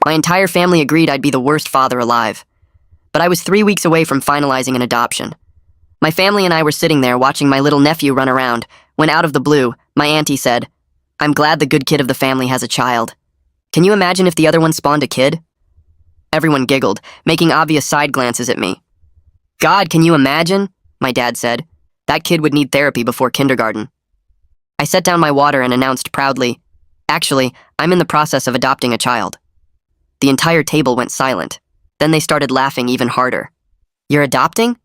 My entire family agreed I'd be the worst father alive. But I was 3 weeks away from finalizing an adoption. My family and I were sitting there watching my little nephew run around, when out of the blue, my auntie said, "I'm glad the good kid of the family has a child. Can you imagine if the other one spawned a kid?" Everyone giggled, making obvious side glances at me. "God, can you imagine?" my dad said. "That kid would need therapy before kindergarten." I set down my water and announced proudly, "Actually, I'm in the process of adopting a child." The entire table went silent. Then they started laughing even harder. "You're adopting?"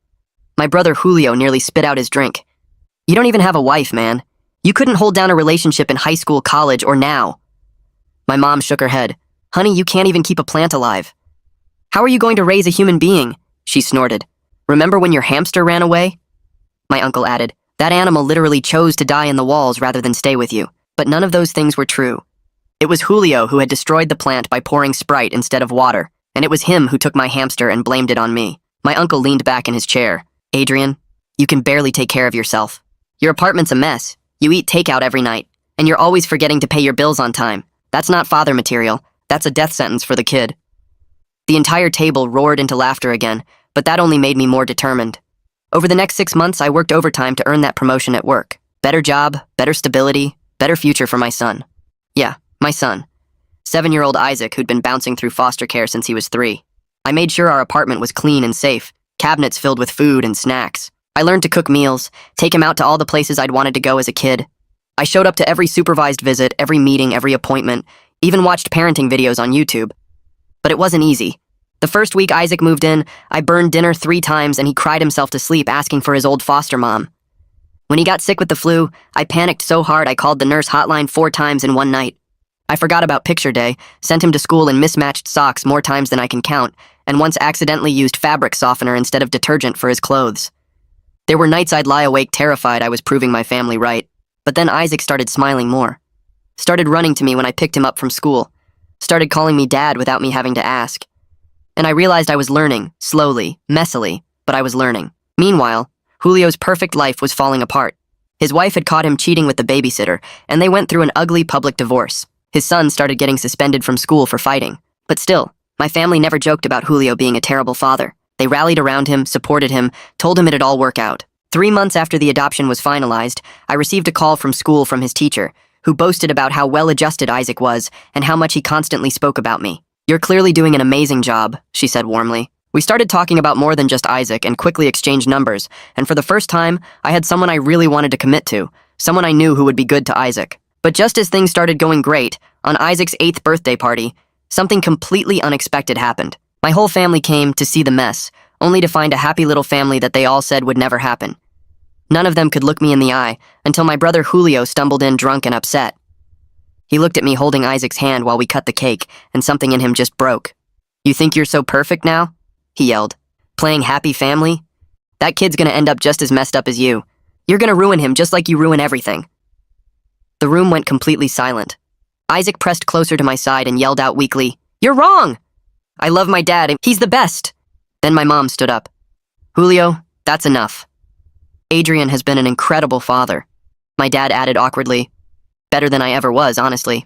My brother Julio nearly spit out his drink. "You don't even have a wife, man. You couldn't hold down a relationship in high school, college, or now." My mom shook her head. "Honey, you can't even keep a plant alive." "How are you going to raise a human being?" she snorted. "Remember when your hamster ran away?" My uncle added, "That animal literally chose to die in the walls rather than stay with you." But none of those things were true. It was Julio who had destroyed the plant by pouring Sprite instead of water, and it was him who took my hamster and blamed it on me. My uncle leaned back in his chair. "Adrian, you can barely take care of yourself. Your apartment's a mess. You eat takeout every night, and you're always forgetting to pay your bills on time. That's not father material. That's a death sentence for the kid." The entire table roared into laughter again, but that only made me more determined. Over the next 6 months, I worked overtime to earn that promotion at work. Better job, better stability, better future for my son. Yeah, my son. 7-year-old Isaac, who'd been bouncing through foster care since he was 3. I made sure our apartment was clean and safe, cabinets filled with food and snacks. I learned to cook meals, take him out to all the places I'd wanted to go as a kid. I showed up to every supervised visit, every meeting, every appointment, even watched parenting videos on YouTube. But it wasn't easy. The first week Isaac moved in, I burned dinner 3 times and he cried himself to sleep asking for his old foster mom. When he got sick with the flu, I panicked so hard I called the nurse hotline 4 times in one night. I forgot about picture day, sent him to school in mismatched socks more times than I can count, and once accidentally used fabric softener instead of detergent for his clothes. There were nights I'd lie awake terrified I was proving my family right. But then Isaac started smiling more. Started running to me when I picked him up from school. Started calling me dad without me having to ask. And I realized I was learning, slowly, messily, but I was learning. Meanwhile, Julio's perfect life was falling apart. His wife had caught him cheating with the babysitter, and they went through an ugly public divorce. His son started getting suspended from school for fighting. But still, my family never joked about Julio being a terrible father. They rallied around him, supported him, told him it'd all work out. 3 months after the adoption was finalized, I received a call from school from his teacher, who boasted about how well-adjusted Isaac was and how much he constantly spoke about me. "You're clearly doing an amazing job," she said warmly. We started talking about more than just Isaac and quickly exchanged numbers, and for the first time, I had someone I really wanted to commit to, someone I knew who would be good to Isaac. But just as things started going great, on Isaac's 8th birthday party, something completely unexpected happened. My whole family came to see the mess, only to find a happy little family that they all said would never happen. None of them could look me in the eye until my brother Julio stumbled in drunk and upset. He looked at me holding Isaac's hand while we cut the cake, and something in him just broke. "You think you're so perfect now?" he yelled. "Playing happy family? That kid's gonna end up just as messed up as you. You're gonna ruin him just like you ruin everything." The room went completely silent. Isaac pressed closer to my side and yelled out weakly, "You're wrong! I love my dad, and he's the best!" Then my mom stood up. "Julio, that's enough. Adrian has been an incredible father," my dad added awkwardly. "Better than I ever was, honestly."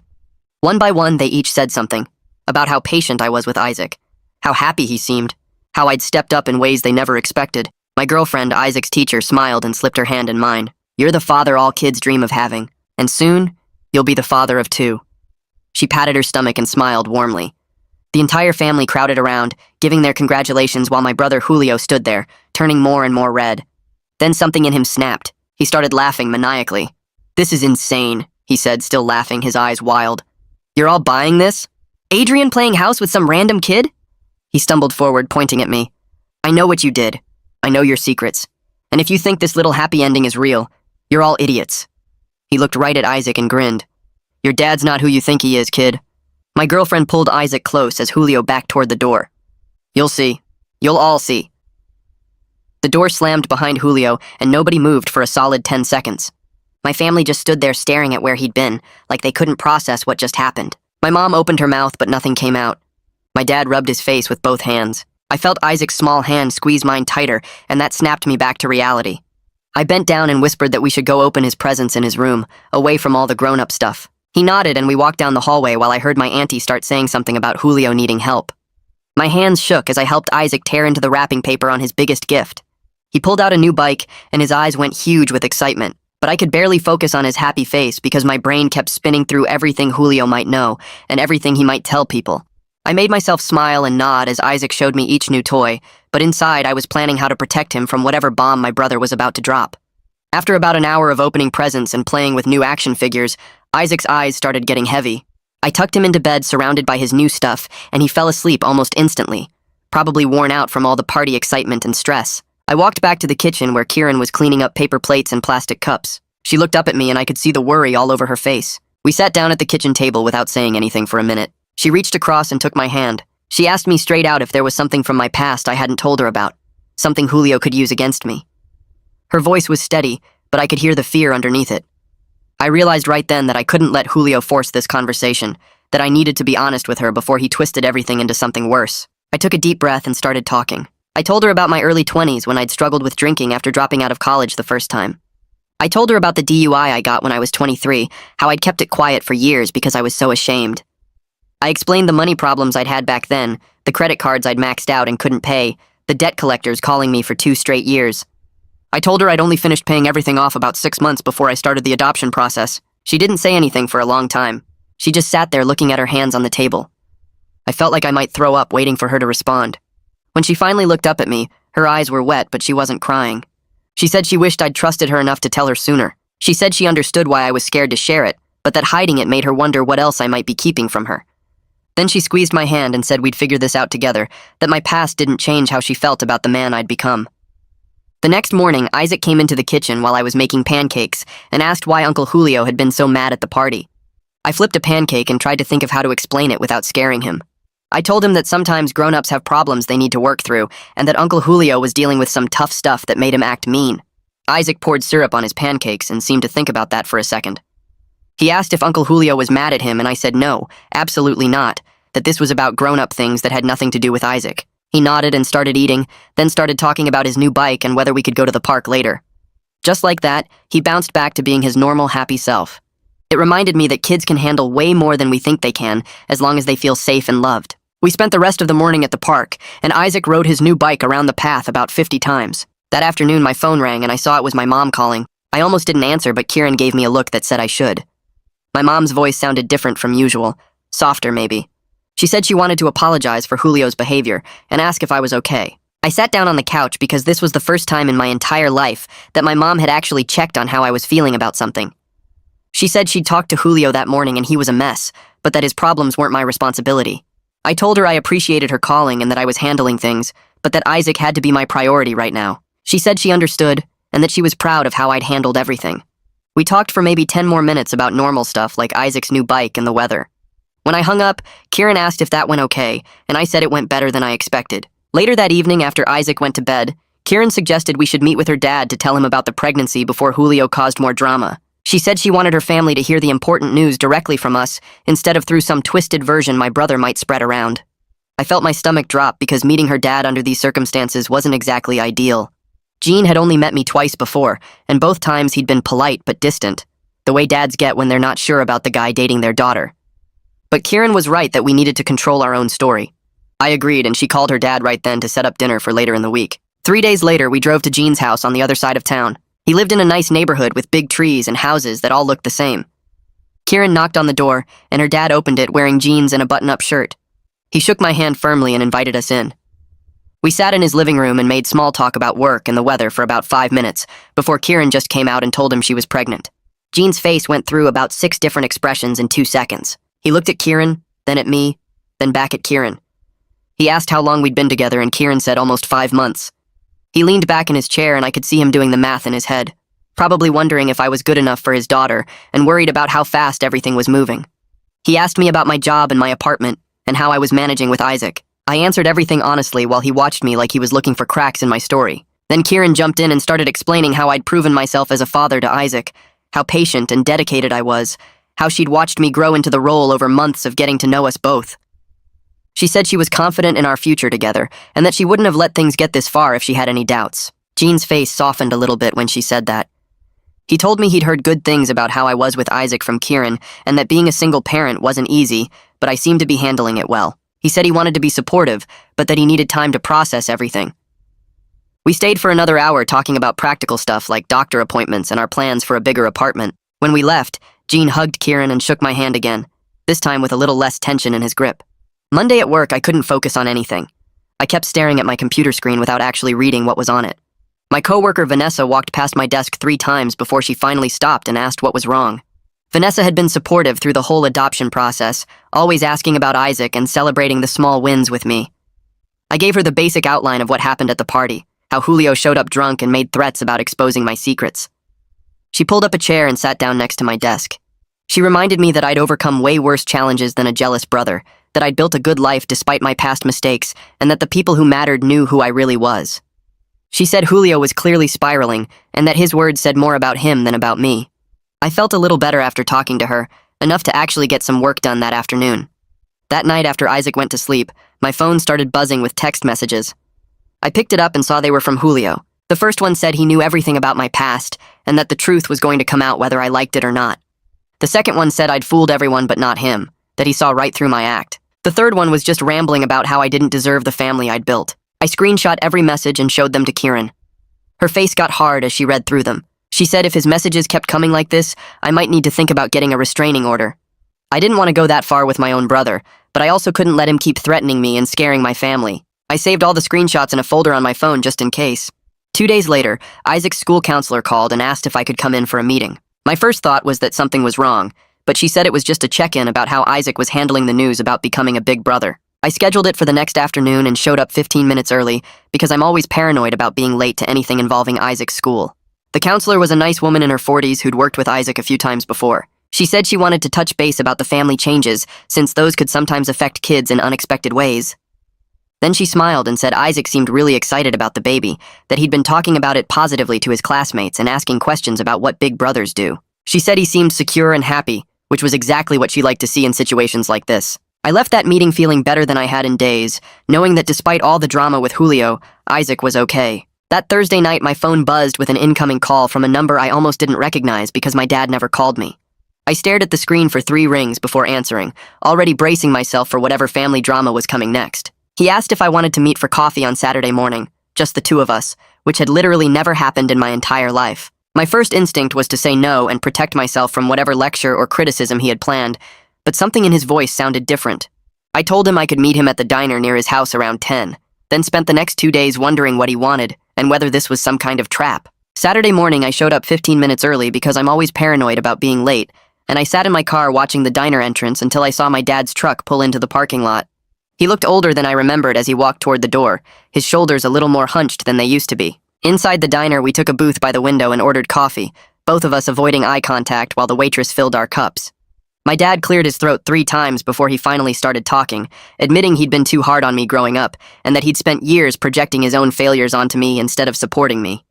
One by one, they each said something about how patient I was with Isaac, how happy he seemed, how I'd stepped up in ways they never expected. My girlfriend, Isaac's teacher, smiled and slipped her hand in mine. "You're the father all kids dream of having, and soon, you'll be the father of 2. She patted her stomach and smiled warmly. The entire family crowded around, giving their congratulations while my brother Julio stood there, turning more and more red. Then something in him snapped. He started laughing maniacally. "This is insane," he said, still laughing, his eyes wild. "You're all buying this? Adrian playing house with some random kid?" He stumbled forward, pointing at me. "I know what you did. I know your secrets. And if you think this little happy ending is real, you're all idiots." He looked right at Isaac and grinned. "Your dad's not who you think he is, kid." My girlfriend pulled Isaac close as Julio backed toward the door. "You'll see. You'll all see." The door slammed behind Julio, and nobody moved for a solid 10 seconds. My family just stood there staring at where he'd been, like they couldn't process what just happened. My mom opened her mouth, but nothing came out. My dad rubbed his face with both hands. I felt Isaac's small hand squeeze mine tighter, and that snapped me back to reality. I bent down and whispered that we should go open his presents in his room, away from all the grown-up stuff. He nodded and we walked down the hallway while I heard my auntie start saying something about Julio needing help. My hands shook as I helped Isaac tear into the wrapping paper on his biggest gift. He pulled out a new bike and his eyes went huge with excitement, but I could barely focus on his happy face because my brain kept spinning through everything Julio might know and everything he might tell people. I made myself smile and nod as Isaac showed me each new toy, but inside I was planning how to protect him from whatever bomb my brother was about to drop. After about an hour of opening presents and playing with new action figures, Isaac's eyes started getting heavy. I tucked him into bed surrounded by his new stuff, and he fell asleep almost instantly, probably worn out from all the party excitement and stress. I walked back to the kitchen where Kieran was cleaning up paper plates and plastic cups. She looked up at me and I could see the worry all over her face. We sat down at the kitchen table without saying anything for a minute. She reached across and took my hand. She asked me straight out if there was something from my past I hadn't told her about, something Julio could use against me. Her voice was steady, but I could hear the fear underneath it. I realized right then that I couldn't let Julio force this conversation, that I needed to be honest with her before he twisted everything into something worse. I took a deep breath and started talking. I told her about my early 20s when I'd struggled with drinking after dropping out of college the first time. I told her about the DUI I got when I was 23, how I'd kept it quiet for years because I was so ashamed. I explained the money problems I'd had back then, the credit cards I'd maxed out and couldn't pay, the debt collectors calling me for 2 straight years. I told her I'd only finished paying everything off about 6 months before I started the adoption process. She didn't say anything for a long time. She just sat there looking at her hands on the table. I felt like I might throw up waiting for her to respond. When she finally looked up at me, her eyes were wet, but she wasn't crying. She said she wished I'd trusted her enough to tell her sooner. She said she understood why I was scared to share it, but that hiding it made her wonder what else I might be keeping from her. Then she squeezed my hand and said we'd figure this out together, that my past didn't change how she felt about the man I'd become. The next morning, Isaac came into the kitchen while I was making pancakes and asked why Uncle Julio had been so mad at the party. I flipped a pancake and tried to think of how to explain it without scaring him. I told him that sometimes grown-ups have problems they need to work through, and that Uncle Julio was dealing with some tough stuff that made him act mean. Isaac poured syrup on his pancakes and seemed to think about that for a second. He asked if Uncle Julio was mad at him, and I said no, absolutely not, that this was about grown-up things that had nothing to do with Isaac. He nodded and started eating, then started talking about his new bike and whether we could go to the park later. Just like that, he bounced back to being his normal, happy self. It reminded me that kids can handle way more than we think they can, as long as they feel safe and loved. We spent the rest of the morning at the park, and Isaac rode his new bike around the path about 50 times. That afternoon, my phone rang and I saw it was my mom calling. I almost didn't answer, but Kieran gave me a look that said I should. My mom's voice sounded different from usual, softer maybe. She said she wanted to apologize for Julio's behavior and ask if I was okay. I sat down on the couch because this was the first time in my entire life that my mom had actually checked on how I was feeling about something. She said she'd talked to Julio that morning and he was a mess, but that his problems weren't my responsibility. I told her I appreciated her calling and that I was handling things, but that Isaac had to be my priority right now. She said she understood and that she was proud of how I'd handled everything. We talked for maybe 10 more minutes about normal stuff like Isaac's new bike and the weather. When I hung up, Kieran asked if that went okay, and I said it went better than I expected. Later that evening, after Isaac went to bed, Kieran suggested we should meet with her dad to tell him about the pregnancy before Julio caused more drama. She said she wanted her family to hear the important news directly from us, instead of through some twisted version my brother might spread around. I felt my stomach drop because meeting her dad under these circumstances wasn't exactly ideal. Gene had only met me twice before, and both times he'd been polite but distant, the way dads get when they're not sure about the guy dating their daughter. But Kieran was right that we needed to control our own story. I agreed, and she called her dad right then to set up dinner for later in the week. 3 days later, we drove to Gene's house on the other side of town. He lived in a nice neighborhood with big trees and houses that all looked the same. Kieran knocked on the door, and her dad opened it wearing jeans and a button-up shirt. He shook my hand firmly and invited us in. We sat in his living room and made small talk about work and the weather for about 5 minutes, before Kieran just came out and told him she was pregnant. Gene's face went through about 6 different expressions in 2 seconds. He looked at Kieran, then at me, then back at Kieran. He asked how long we'd been together, and Kieran said almost 5 months. He leaned back in his chair, and I could see him doing the math in his head, probably wondering if I was good enough for his daughter, and worried about how fast everything was moving. He asked me about my job and my apartment, and how I was managing with Isaac. I answered everything honestly while he watched me like he was looking for cracks in my story. Then Kieran jumped in and started explaining how I'd proven myself as a father to Isaac, how patient and dedicated I was, how she'd watched me grow into the role over months of getting to know us both. She said she was confident in our future together, and that she wouldn't have let things get this far if she had any doubts. Gene's face softened a little bit when she said that. He told me he'd heard good things about how I was with Isaac from Kieran and that being a single parent wasn't easy, but I seemed to be handling it well. He said he wanted to be supportive, but that he needed time to process everything. We stayed for another hour talking about practical stuff like doctor appointments and our plans for a bigger apartment. When we left, Gene hugged Kieran and shook my hand again, this time with a little less tension in his grip. Monday at work, I couldn't focus on anything. I kept staring at my computer screen without actually reading what was on it. My coworker Vanessa walked past my desk 3 times before she finally stopped and asked what was wrong. Vanessa had been supportive through the whole adoption process, always asking about Isaac and celebrating the small wins with me. I gave her the basic outline of what happened at the party, how Julio showed up drunk and made threats about exposing my secrets. She pulled up a chair and sat down next to my desk. She reminded me that I'd overcome way worse challenges than a jealous brother, that I'd built a good life despite my past mistakes, and that the people who mattered knew who I really was. She said Julio was clearly spiraling, and that his words said more about him than about me. I felt a little better after talking to her, enough to actually get some work done that afternoon. That night after Isaac went to sleep, my phone started buzzing with text messages. I picked it up and saw they were from Julio. The first one said he knew everything about my past, and that the truth was going to come out whether I liked it or not. The second one said I'd fooled everyone but not him, that he saw right through my act. The third one was just rambling about how I didn't deserve the family I'd built. I screenshot every message and showed them to Kieran. Her face got hard as she read through them. She said if his messages kept coming like this, I might need to think about getting a restraining order. I didn't want to go that far with my own brother, but I also couldn't let him keep threatening me and scaring my family. I saved all the screenshots in a folder on my phone just in case. 2 days later, Isaac's school counselor called and asked if I could come in for a meeting. My first thought was that something was wrong, but she said it was just a check-in about how Isaac was handling the news about becoming a big brother. I scheduled it for the next afternoon and showed up 15 minutes early because I'm always paranoid about being late to anything involving Isaac's school. The counselor was a nice woman in her 40s who'd worked with Isaac a few times before. She said she wanted to touch base about the family changes since those could sometimes affect kids in unexpected ways. Then she smiled and said Isaac seemed really excited about the baby, that he'd been talking about it positively to his classmates and asking questions about what big brothers do. She said he seemed secure and happy, which was exactly what she liked to see in situations like this. I left that meeting feeling better than I had in days, knowing that despite all the drama with Julio, Isaac was okay. That Thursday night, my phone buzzed with an incoming call from a number I almost didn't recognize because my dad never called me. I stared at the screen for 3 rings before answering, already bracing myself for whatever family drama was coming next. He asked if I wanted to meet for coffee on Saturday morning, just the 2 of us, which had literally never happened in my entire life. My first instinct was to say no and protect myself from whatever lecture or criticism he had planned, but something in his voice sounded different. I told him I could meet him at the diner near his house around 10, then spent the next 2 days wondering what he wanted and whether this was some kind of trap. Saturday morning, I showed up 15 minutes early because I'm always paranoid about being late, and I sat in my car watching the diner entrance until I saw my dad's truck pull into the parking lot. He looked older than I remembered as he walked toward the door, his shoulders a little more hunched than they used to be. Inside the diner, we took a booth by the window and ordered coffee, both of us avoiding eye contact while the waitress filled our cups. My dad cleared his throat 3 times before he finally started talking, admitting he'd been too hard on me growing up, and that he'd spent years projecting his own failures onto me instead of supporting me.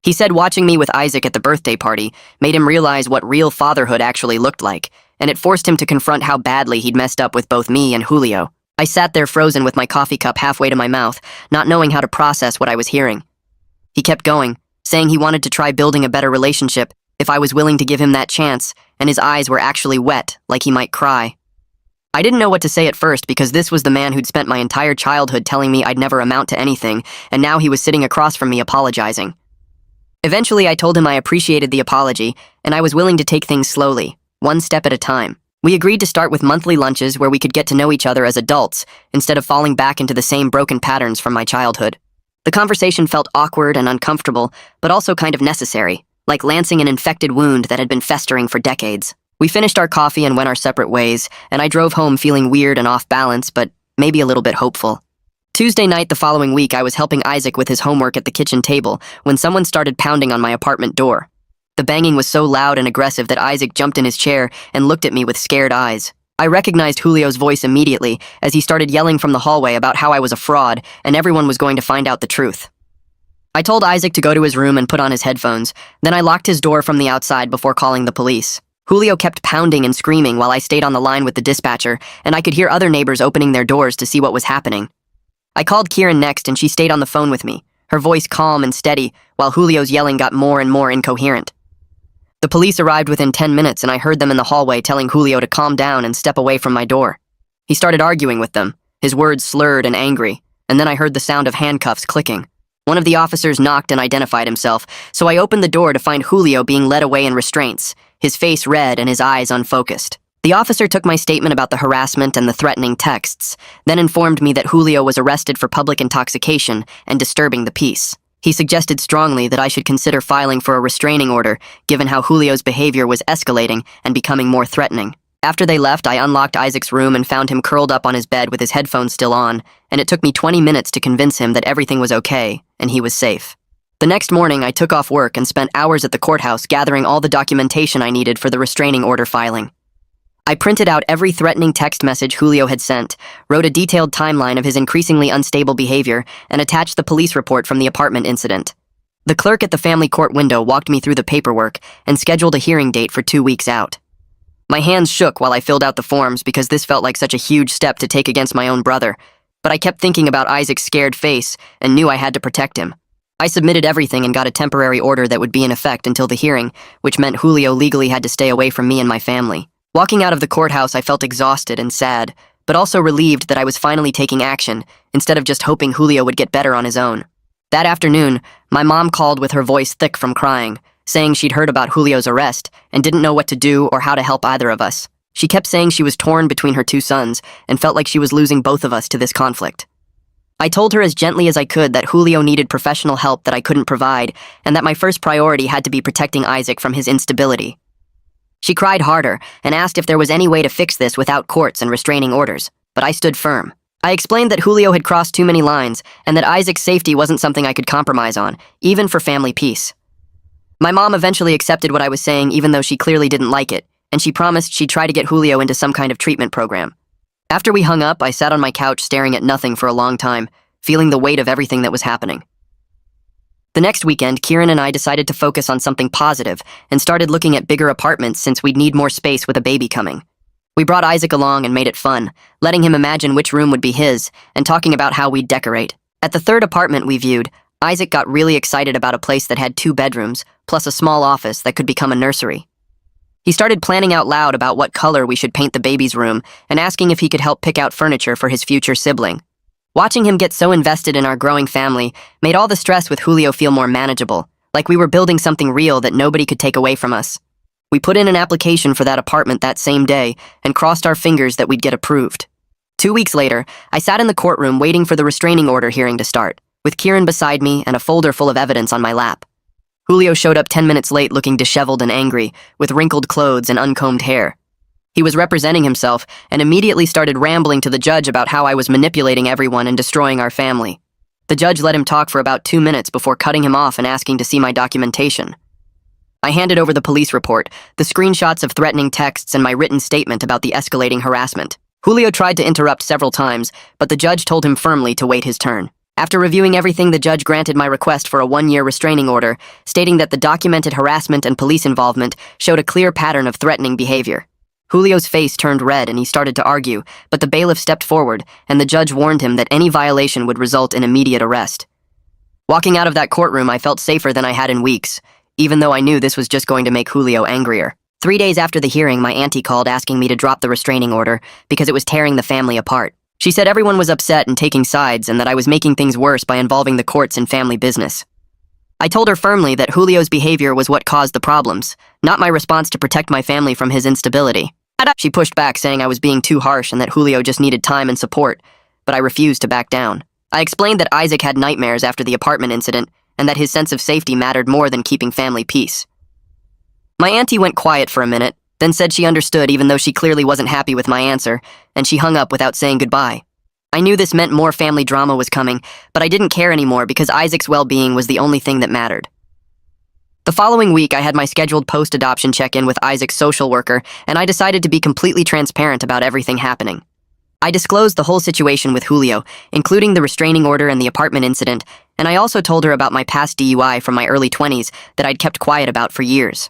He said watching me with Isaac at the birthday party made him realize what real fatherhood actually looked like, and it forced him to confront how badly he'd messed up with both me and Julio. I sat there frozen with my coffee cup halfway to my mouth, not knowing how to process what I was hearing. He kept going, saying he wanted to try building a better relationship if I was willing to give him that chance, and his eyes were actually wet, like he might cry. I didn't know what to say at first because this was the man who'd spent my entire childhood telling me I'd never amount to anything, and now he was sitting across from me apologizing. Eventually, I told him I appreciated the apology, and I was willing to take things slowly, 1 step at a time. We agreed to start with monthly lunches where we could get to know each other as adults, instead of falling back into the same broken patterns from my childhood. The conversation felt awkward and uncomfortable, but also kind of necessary, like lancing an infected wound that had been festering for decades. We finished our coffee and went our separate ways, and I drove home feeling weird and off balance, but maybe a little bit hopeful. Tuesday night the following week, I was helping Isaac with his homework at the kitchen table when someone started pounding on my apartment door. The banging was so loud and aggressive that Isaac jumped in his chair and looked at me with scared eyes. I recognized Julio's voice immediately as he started yelling from the hallway about how I was a fraud and everyone was going to find out the truth. I told Isaac to go to his room and put on his headphones, then I locked his door from the outside before calling the police. Julio kept pounding and screaming while I stayed on the line with the dispatcher, and I could hear other neighbors opening their doors to see what was happening. I called Kieran next and she stayed on the phone with me, her voice calm and steady, while Julio's yelling got more and more incoherent. The police arrived within 10 minutes and I heard them in the hallway telling Julio to calm down and step away from my door. He started arguing with them, his words slurred and angry, and then I heard the sound of handcuffs clicking. One of the officers knocked and identified himself, so I opened the door to find Julio being led away in restraints, his face red and his eyes unfocused. The officer took my statement about the harassment and the threatening texts, then informed me that Julio was arrested for public intoxication and disturbing the peace. He suggested strongly that I should consider filing for a restraining order, given how Julio's behavior was escalating and becoming more threatening. After they left, I unlocked Isaac's room and found him curled up on his bed with his headphones still on, and it took me 20 minutes to convince him that everything was okay and he was safe. The next morning, I took off work and spent hours at the courthouse gathering all the documentation I needed for the restraining order filing. I printed out every threatening text message Julio had sent, wrote a detailed timeline of his increasingly unstable behavior, and attached the police report from the apartment incident. The clerk at the family court window walked me through the paperwork and scheduled a hearing date for 2 weeks out. My hands shook while I filled out the forms because this felt like such a huge step to take against my own brother, but I kept thinking about Isaac's scared face and knew I had to protect him. I submitted everything and got a temporary order that would be in effect until the hearing, which meant Julio legally had to stay away from me and my family. Walking out of the courthouse, I felt exhausted and sad, but also relieved that I was finally taking action instead of just hoping Julio would get better on his own. That afternoon, my mom called with her voice thick from crying, saying she'd heard about Julio's arrest and didn't know what to do or how to help either of us. She kept saying she was torn between her 2 sons and felt like she was losing both of us to this conflict. I told her as gently as I could that Julio needed professional help that I couldn't provide and that my first priority had to be protecting Isaac from his instability. She cried harder and asked if there was any way to fix this without courts and restraining orders, but I stood firm. I explained that Julio had crossed too many lines and that Isaac's safety wasn't something I could compromise on, even for family peace. My mom eventually accepted what I was saying even though she clearly didn't like it, and she promised she'd try to get Julio into some kind of treatment program. After we hung up, I sat on my couch staring at nothing for a long time, feeling the weight of everything that was happening. The next weekend, Kieran and I decided to focus on something positive and started looking at bigger apartments since we'd need more space with a baby coming. We brought Isaac along and made it fun, letting him imagine which room would be his and talking about how we'd decorate. At the third apartment we viewed, Isaac got really excited about a place that had 2 bedrooms, plus a small office that could become a nursery. He started planning out loud about what color we should paint the baby's room and asking if he could help pick out furniture for his future sibling. Watching him get so invested in our growing family made all the stress with Julio feel more manageable, like we were building something real that nobody could take away from us. We put in an application for that apartment that same day and crossed our fingers that we'd get approved. 2 weeks later, I sat in the courtroom waiting for the restraining order hearing to start, with Kieran beside me and a folder full of evidence on my lap. Julio showed up 10 minutes late looking disheveled and angry, with wrinkled clothes and uncombed hair. He was representing himself and immediately started rambling to the judge about how I was manipulating everyone and destroying our family. The judge let him talk for about 2 minutes before cutting him off and asking to see my documentation. I handed over the police report, the screenshots of threatening texts, and my written statement about the escalating harassment. Julio tried to interrupt several times, but the judge told him firmly to wait his turn. After reviewing everything, the judge granted my request for a 1-year restraining order, stating that the documented harassment and police involvement showed a clear pattern of threatening behavior. Julio's face turned red and he started to argue, but the bailiff stepped forward and the judge warned him that any violation would result in immediate arrest. Walking out of that courtroom, I felt safer than I had in weeks, even though I knew this was just going to make Julio angrier. 3 days after the hearing, my auntie called asking me to drop the restraining order because it was tearing the family apart. She said everyone was upset and taking sides and that I was making things worse by involving the courts in family business. I told her firmly that Julio's behavior was what caused the problems, not my response to protect my family from his instability. She pushed back, saying I was being too harsh and that Julio just needed time and support, but I refused to back down. I explained that Isaac had nightmares after the apartment incident and that his sense of safety mattered more than keeping family peace. My auntie went quiet for a minute, then said she understood even though she clearly wasn't happy with my answer, and she hung up without saying goodbye. I knew this meant more family drama was coming, but I didn't care anymore because Isaac's well-being was the only thing that mattered. The following week, I had my scheduled post-adoption check-in with Isaac's social worker, and I decided to be completely transparent about everything happening. I disclosed the whole situation with Julio, including the restraining order and the apartment incident, and I also told her about my past DUI from my early 20s that I'd kept quiet about for years.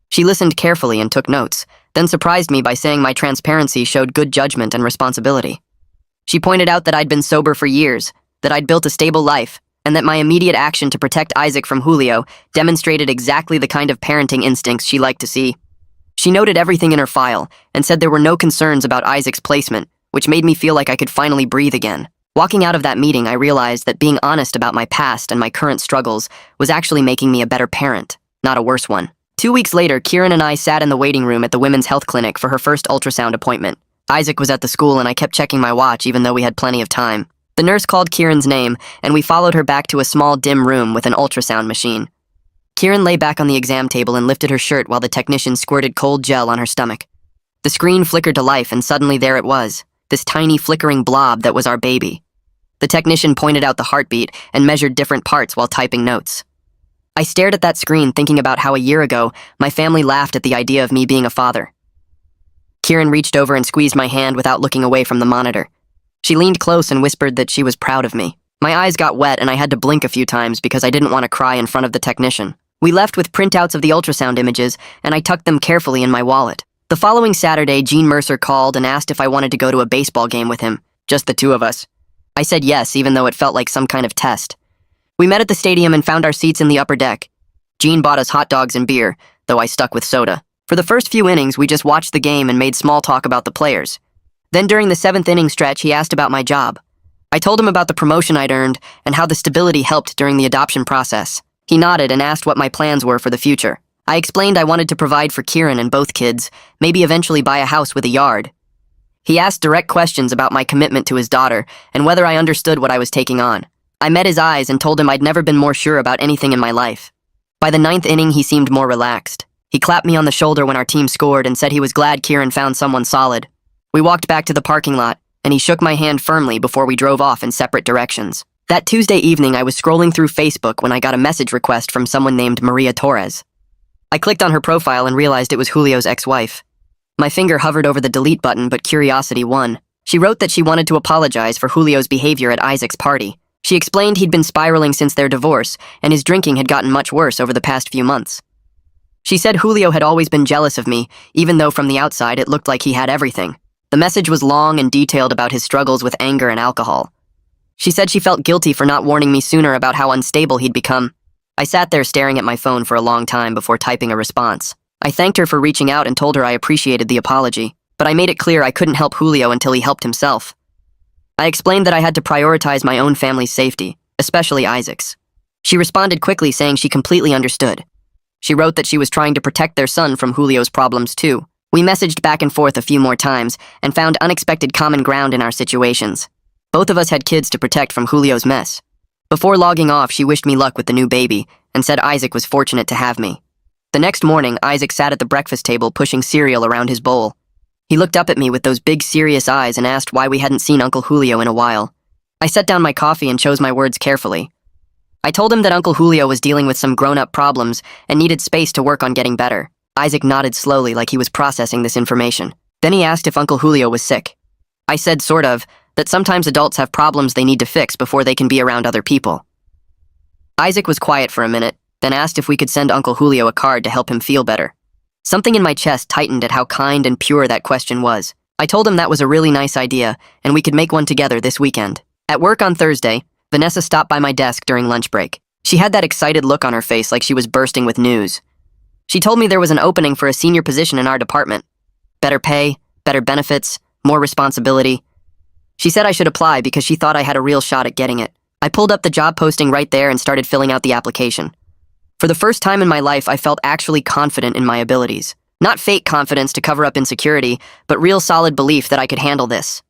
She listened carefully and took notes, then surprised me by saying my transparency showed good judgment and responsibility. She pointed out that I'd been sober for years, that I'd built a stable life, and that my immediate action to protect Isaac from Julio demonstrated exactly the kind of parenting instincts she liked to see. She noted everything in her file and said there were no concerns about Isaac's placement, which made me feel like I could finally breathe again. Walking out of that meeting, I realized that being honest about my past and my current struggles was actually making me a better parent, not a worse one. 2 weeks later, Kieran and I sat in the waiting room at the women's health clinic for her first ultrasound appointment. Isaac was at the school and I kept checking my watch even though we had plenty of time. The nurse called Kieran's name and we followed her back to a small dim room with an ultrasound machine. Kieran lay back on the exam table and lifted her shirt while the technician squirted cold gel on her stomach. The screen flickered to life and suddenly there it was, this tiny flickering blob that was our baby. The technician pointed out the heartbeat and measured different parts while typing notes. I stared at that screen thinking about how a year ago, my family laughed at the idea of me being a father. Kieran reached over and squeezed my hand without looking away from the monitor. She leaned close and whispered that she was proud of me. My eyes got wet and I had to blink a few times because I didn't want to cry in front of the technician. We left with printouts of the ultrasound images and I tucked them carefully in my wallet. The following Saturday, Gene Mercer called and asked if I wanted to go to a baseball game with him, just the two of us. I said yes, even though it felt like some kind of test. We met at the stadium and found our seats in the upper deck. Gene bought us hot dogs and beer, though I stuck with soda. For the first few innings, we just watched the game and made small talk about the players. Then during the 7th inning stretch, he asked about my job. I told him about the promotion I'd earned and how the stability helped during the adoption process. He nodded and asked what my plans were for the future. I explained I wanted to provide for Kieran and both kids, maybe eventually buy a house with a yard. He asked direct questions about my commitment to his daughter and whether I understood what I was taking on. I met his eyes and told him I'd never been more sure about anything in my life. By the 9th inning, he seemed more relaxed. He clapped me on the shoulder when our team scored and said he was glad Kieran found someone solid. We walked back to the parking lot, and he shook my hand firmly before we drove off in separate directions. That Tuesday evening, I was scrolling through Facebook when I got a message request from someone named Maria Torres. I clicked on her profile and realized it was Julio's ex-wife. My finger hovered over the delete button, but curiosity won. She wrote that she wanted to apologize for Julio's behavior at Isaac's party. She explained he'd been spiraling since their divorce, and his drinking had gotten much worse over the past few months. She said Julio had always been jealous of me, even though from the outside it looked like he had everything. The message was long and detailed about his struggles with anger and alcohol. She said she felt guilty for not warning me sooner about how unstable he'd become. I sat there staring at my phone for a long time before typing a response. I thanked her for reaching out and told her I appreciated the apology, but I made it clear I couldn't help Julio until he helped himself. I explained that I had to prioritize my own family's safety, especially Isaac's. She responded quickly saying she completely understood. She wrote that she was trying to protect their son from Julio's problems too. We messaged back and forth a few more times and found unexpected common ground in our situations. Both of us had kids to protect from Julio's mess. Before logging off, she wished me luck with the new baby and said Isaac was fortunate to have me. The next morning, Isaac sat at the breakfast table pushing cereal around his bowl. He looked up at me with those big, serious eyes and asked why we hadn't seen Uncle Julio in a while. I set down my coffee and chose my words carefully. I told him that Uncle Julio was dealing with some grown-up problems and needed space to work on getting better. Isaac nodded slowly like he was processing this information. Then he asked if Uncle Julio was sick. I said, sort of, that sometimes adults have problems they need to fix before they can be around other people. Isaac was quiet for a minute, then asked if we could send Uncle Julio a card to help him feel better. Something in my chest tightened at how kind and pure that question was. I told him that was a really nice idea, and we could make one together this weekend. At work on Thursday, Vanessa stopped by my desk during lunch break. She had that excited look on her face like she was bursting with news. She told me there was an opening for a senior position in our department. Better pay, better benefits, more responsibility. She said I should apply because she thought I had a real shot at getting it. I pulled up the job posting right there and started filling out the application. For the first time in my life, I felt actually confident in my abilities. Not fake confidence to cover up insecurity, but real solid belief that I could handle this.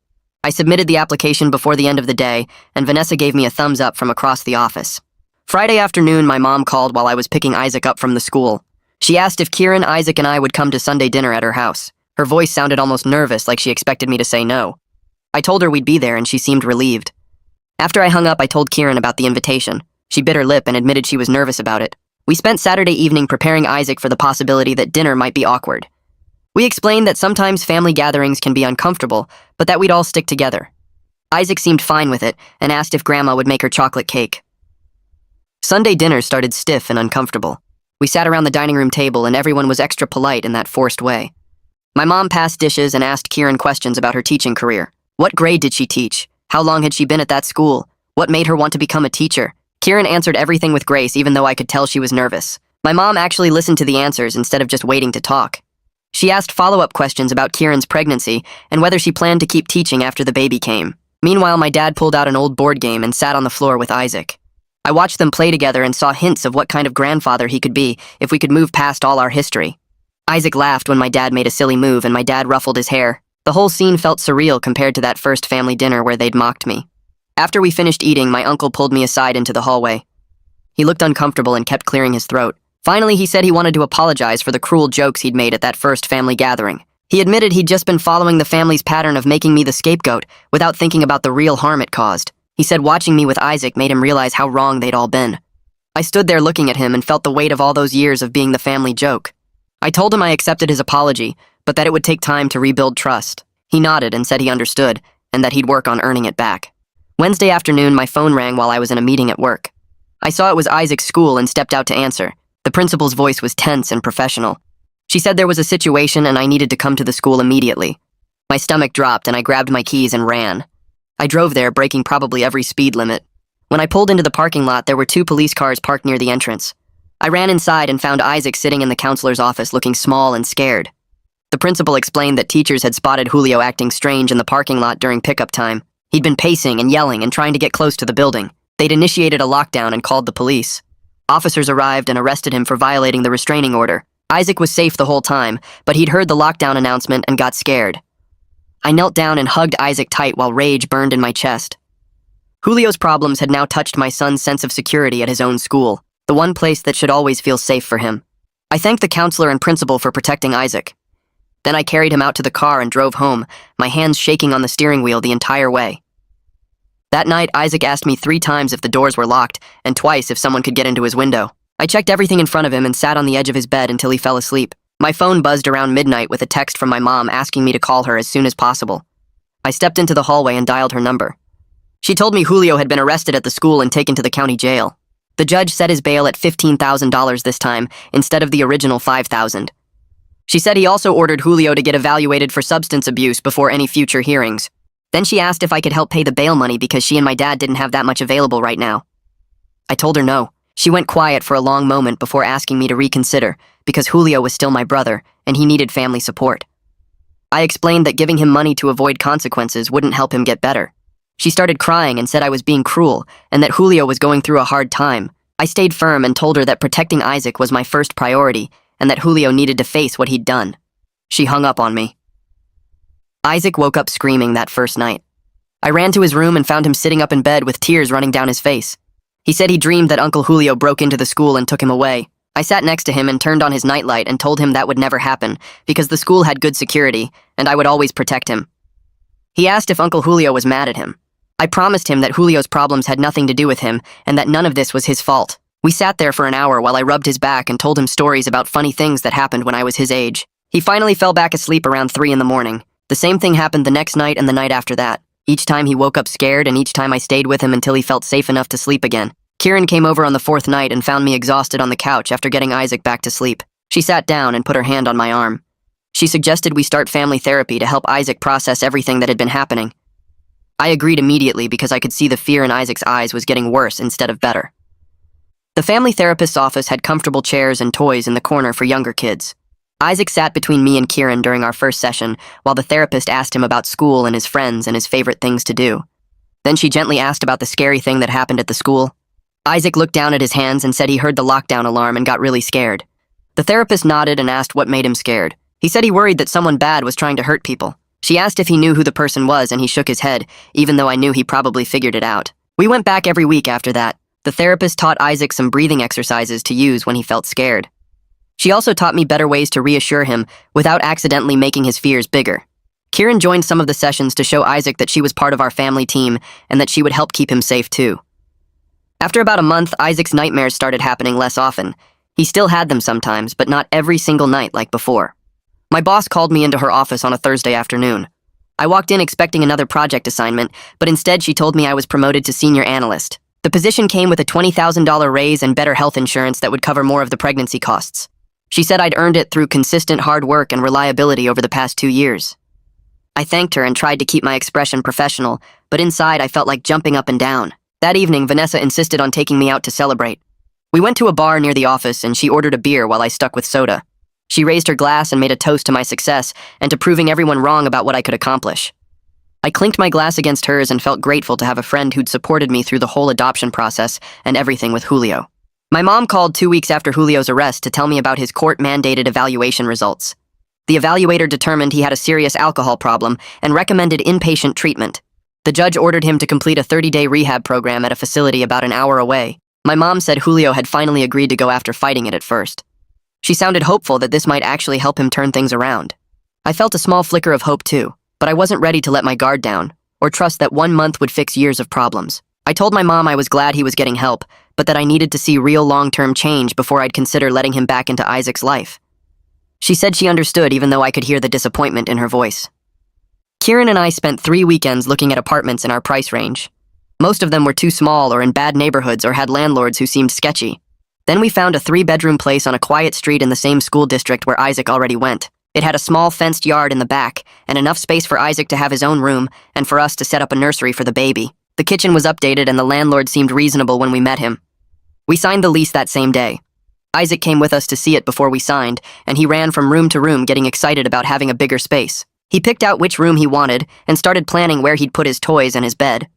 I submitted the application before the end of the day, and Vanessa gave me a thumbs up from across the office. Friday afternoon, my mom called while I was picking Isaac up from the school. She asked if Kieran, Isaac, and I would come to Sunday dinner at her house. Her voice sounded almost nervous, like she expected me to say no. I told her we'd be there, and she seemed relieved. After I hung up, I told Kieran about the invitation. She bit her lip and admitted she was nervous about it. We spent Saturday evening preparing Isaac for the possibility that dinner might be awkward. We explained that sometimes family gatherings can be uncomfortable, but that we'd all stick together. Isaac seemed fine with it and asked if Grandma would make her chocolate cake. Sunday dinner started stiff and uncomfortable. We sat around the dining room table and everyone was extra polite in that forced way. My mom passed dishes and asked Kieran questions about her teaching career. What grade did she teach? How long had she been at that school? What made her want to become a teacher? Kieran answered everything with grace, even though I could tell she was nervous. My mom actually listened to the answers instead of just waiting to talk. She asked follow-up questions about Kieran's pregnancy and whether she planned to keep teaching after the baby came. Meanwhile, my dad pulled out an old board game and sat on the floor with Isaac. I watched them play together and saw hints of what kind of grandfather he could be if we could move past all our history. Isaac laughed when my dad made a silly move and my dad ruffled his hair. The whole scene felt surreal compared to that first family dinner where they'd mocked me. After we finished eating, my uncle pulled me aside into the hallway. He looked uncomfortable and kept clearing his throat. Finally, he said he wanted to apologize for the cruel jokes he'd made at that first family gathering. He admitted he'd just been following the family's pattern of making me the scapegoat without thinking about the real harm it caused. He said watching me with Isaac made him realize how wrong they'd all been. I stood there looking at him and felt the weight of all those years of being the family joke. I told him I accepted his apology, but that it would take time to rebuild trust. He nodded and said he understood, and that he'd work on earning it back. Wednesday afternoon, my phone rang while I was in a meeting at work. I saw it was Isaac's school and stepped out to answer. The principal's voice was tense and professional. She said there was a situation and I needed to come to the school immediately. My stomach dropped and I grabbed my keys and ran. I drove there, breaking probably every speed limit. When I pulled into the parking lot, there were 2 police cars parked near the entrance. I ran inside and found Isaac sitting in the counselor's office looking small and scared. The principal explained that teachers had spotted Julio acting strange in the parking lot during pickup time. He'd been pacing and yelling and trying to get close to the building. They'd initiated a lockdown and called the police. Officers arrived and arrested him for violating the restraining order. Isaac was safe the whole time, but he'd heard the lockdown announcement and got scared. I knelt down and hugged Isaac tight while rage burned in my chest. Julio's problems had now touched my son's sense of security at his own school, the one place that should always feel safe for him. I thanked the counselor and principal for protecting Isaac. Then I carried him out to the car and drove home, my hands shaking on the steering wheel the entire way. That night, Isaac asked me 3 times if the doors were locked, and twice if someone could get into his window. I checked everything in front of him and sat on the edge of his bed until he fell asleep. My phone buzzed around midnight with a text from my mom asking me to call her as soon as possible. I stepped into the hallway and dialed her number. She told me Julio had been arrested at the school and taken to the county jail. The judge set his bail at $15,000 this time, instead of the original $5,000. She said he also ordered Julio to get evaluated for substance abuse before any future hearings. Then she asked if I could help pay the bail money because she and my dad didn't have that much available right now. I told her no. She went quiet for a long moment before asking me to reconsider because Julio was still my brother and he needed family support. I explained that giving him money to avoid consequences wouldn't help him get better. She started crying and said I was being cruel and that Julio was going through a hard time. I stayed firm and told her that protecting Isaac was my first priority and that Julio needed to face what he'd done. She hung up on me. Isaac woke up screaming that first night. I ran to his room and found him sitting up in bed with tears running down his face. He said he dreamed that Uncle Julio broke into the school and took him away. I sat next to him and turned on his nightlight and told him that would never happen because the school had good security and I would always protect him. He asked if Uncle Julio was mad at him. I promised him that Julio's problems had nothing to do with him and that none of this was his fault. We sat there for an hour while I rubbed his back and told him stories about funny things that happened when I was his age. He finally fell back asleep around 3 in the morning. The same thing happened the next night and the night after that. Each time he woke up scared and each time I stayed with him until he felt safe enough to sleep again. Kieran came over on the 4th night and found me exhausted on the couch after getting Isaac back to sleep. She sat down and put her hand on my arm. She suggested we start family therapy to help Isaac process everything that had been happening. I agreed immediately because I could see the fear in Isaac's eyes was getting worse instead of better. The family therapist's office had comfortable chairs and toys in the corner for younger kids. Isaac sat between me and Kieran during our first session while the therapist asked him about school and his friends and his favorite things to do. Then she gently asked about the scary thing that happened at the school. Isaac looked down at his hands and said he heard the lockdown alarm and got really scared. The therapist nodded and asked what made him scared. He said he worried that someone bad was trying to hurt people. She asked if he knew who the person was and he shook his head, even though I knew he probably figured it out. We went back every week after that. The therapist taught Isaac some breathing exercises to use when he felt scared. She also taught me better ways to reassure him without accidentally making his fears bigger. Kieran joined some of the sessions to show Isaac that she was part of our family team and that she would help keep him safe too. After about a month, Isaac's nightmares started happening less often. He still had them sometimes, but not every single night like before. My boss called me into her office on a Thursday afternoon. I walked in expecting another project assignment, but instead she told me I was promoted to senior analyst. The position came with a $20,000 raise and better health insurance that would cover more of the pregnancy costs. She said I'd earned it through consistent hard work and reliability over the past 2 years. I thanked her and tried to keep my expression professional, but inside I felt like jumping up and down. That evening, Vanessa insisted on taking me out to celebrate. We went to a bar near the office and she ordered a beer while I stuck with soda. She raised her glass and made a toast to my success and to proving everyone wrong about what I could accomplish. I clinked my glass against hers and felt grateful to have a friend who'd supported me through the whole adoption process and everything with Julio. My mom called 2 weeks after Julio's arrest to tell me about his court-mandated evaluation results. The evaluator determined he had a serious alcohol problem and recommended inpatient treatment. The judge ordered him to complete a 30-day rehab program at a facility about an hour away. My mom said Julio had finally agreed to go after fighting it at first. She sounded hopeful that this might actually help him turn things around. I felt a small flicker of hope too, but I wasn't ready to let my guard down or trust that 1 month would fix years of problems. I told my mom I was glad he was getting help, but that I needed to see real long-term change before I'd consider letting him back into Isaac's life. She said she understood even though I could hear the disappointment in her voice. Kieran and I spent 3 weekends looking at apartments in our price range. Most of them were too small or in bad neighborhoods or had landlords who seemed sketchy. Then we found a 3-bedroom place on a quiet street in the same school district where Isaac already went. It had a small fenced yard in the back and enough space for Isaac to have his own room and for us to set up a nursery for the baby. The kitchen was updated and the landlord seemed reasonable when we met him. We signed the lease that same day. Isaac came with us to see it before we signed, and he ran from room to room getting excited about having a bigger space. He picked out which room he wanted and started planning where he'd put his toys and his bed.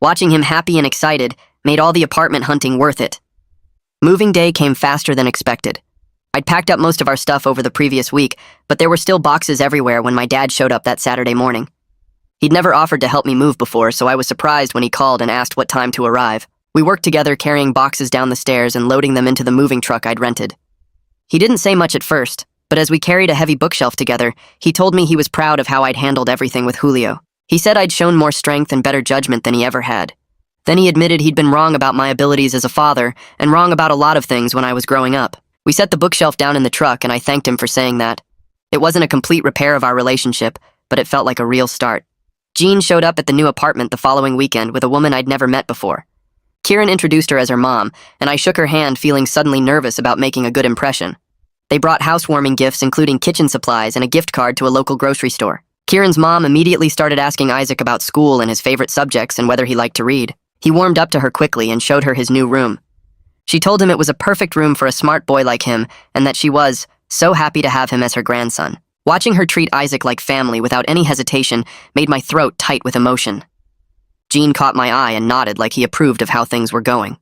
Watching him happy and excited made all the apartment hunting worth it. Moving day came faster than expected. I'd packed up most of our stuff over the previous week, but there were still boxes everywhere when my dad showed up that Saturday morning. He'd never offered to help me move before, so I was surprised when he called and asked what time to arrive. We worked together carrying boxes down the stairs and loading them into the moving truck I'd rented. He didn't say much at first, but as we carried a heavy bookshelf together, he told me he was proud of how I'd handled everything with Julio. He said I'd shown more strength and better judgment than he ever had. Then he admitted he'd been wrong about my abilities as a father and wrong about a lot of things when I was growing up. We set the bookshelf down in the truck and I thanked him for saying that. It wasn't a complete repair of our relationship, but it felt like a real start. Jean showed up at the new apartment the following weekend with a woman I'd never met before. Kieran introduced her as her mom, and I shook her hand feeling suddenly nervous about making a good impression. They brought housewarming gifts including kitchen supplies and a gift card to a local grocery store. Kieran's mom immediately started asking Isaac about school and his favorite subjects and whether he liked to read. He warmed up to her quickly and showed her his new room. She told him it was a perfect room for a smart boy like him and that she was so happy to have him as her grandson. Watching her treat Isaac like family without any hesitation made my throat tight with emotion. Jean caught my eye and nodded like he approved of how things were going.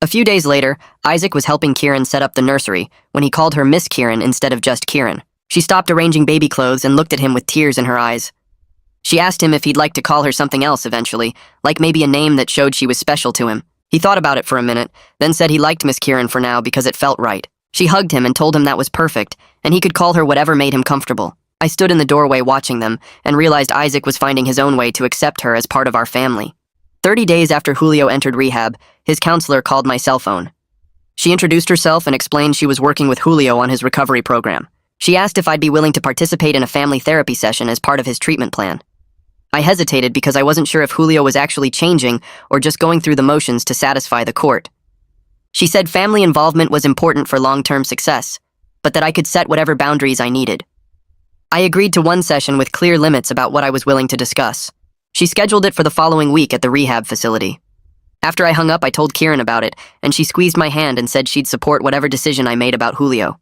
A few days later, Isaac was helping Kieran set up the nursery when he called her Miss Kieran instead of just Kieran. She stopped arranging baby clothes and looked at him with tears in her eyes. She asked him if he'd like to call her something else eventually, like maybe a name that showed she was special to him. He thought about it for a minute, then said he liked Miss Kieran for now because it felt right. She hugged him and told him that was perfect, and he could call her whatever made him comfortable. I stood in the doorway watching them and realized Isaac was finding his own way to accept her as part of our family. 30 days after Julio entered rehab, his counselor called my cell phone. She introduced herself and explained she was working with Julio on his recovery program. She asked if I'd be willing to participate in a family therapy session as part of his treatment plan. I hesitated because I wasn't sure if Julio was actually changing or just going through the motions to satisfy the court. She said family involvement was important for long-term success, but that I could set whatever boundaries I needed. I agreed to one session with clear limits about what I was willing to discuss. She scheduled it for the following week at the rehab facility. After I hung up, I told Kieran about it, and she squeezed my hand and said she'd support whatever decision I made about Julio.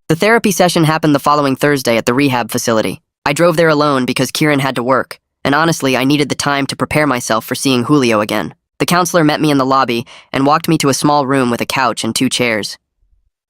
The therapy session happened the following Thursday at the rehab facility. I drove there alone because Kieran had to work, and honestly, I needed the time to prepare myself for seeing Julio again. The counselor met me in the lobby and walked me to a small room with a couch and 2 chairs.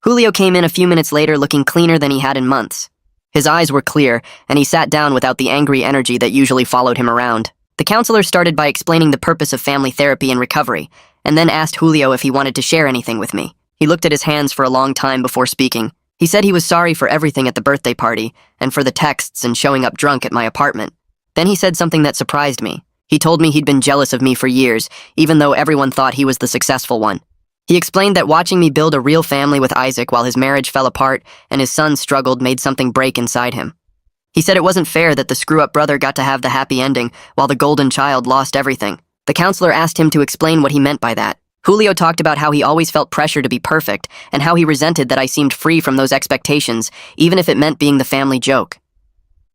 Julio came in a few minutes later looking cleaner than he had in months. His eyes were clear, and he sat down without the angry energy that usually followed him around. The counselor started by explaining the purpose of family therapy and recovery, and then asked Julio if he wanted to share anything with me. He looked at his hands for a long time before speaking. He said he was sorry for everything at the birthday party, and for the texts and showing up drunk at my apartment. Then he said something that surprised me. He told me he'd been jealous of me for years, even though everyone thought he was the successful one. He explained that watching me build a real family with Isaac while his marriage fell apart and his son struggled made something break inside him. He said it wasn't fair that the screw-up brother got to have the happy ending while the golden child lost everything. The counselor asked him to explain what he meant by that. Julio talked about how he always felt pressure to be perfect and how he resented that I seemed free from those expectations, even if it meant being the family joke.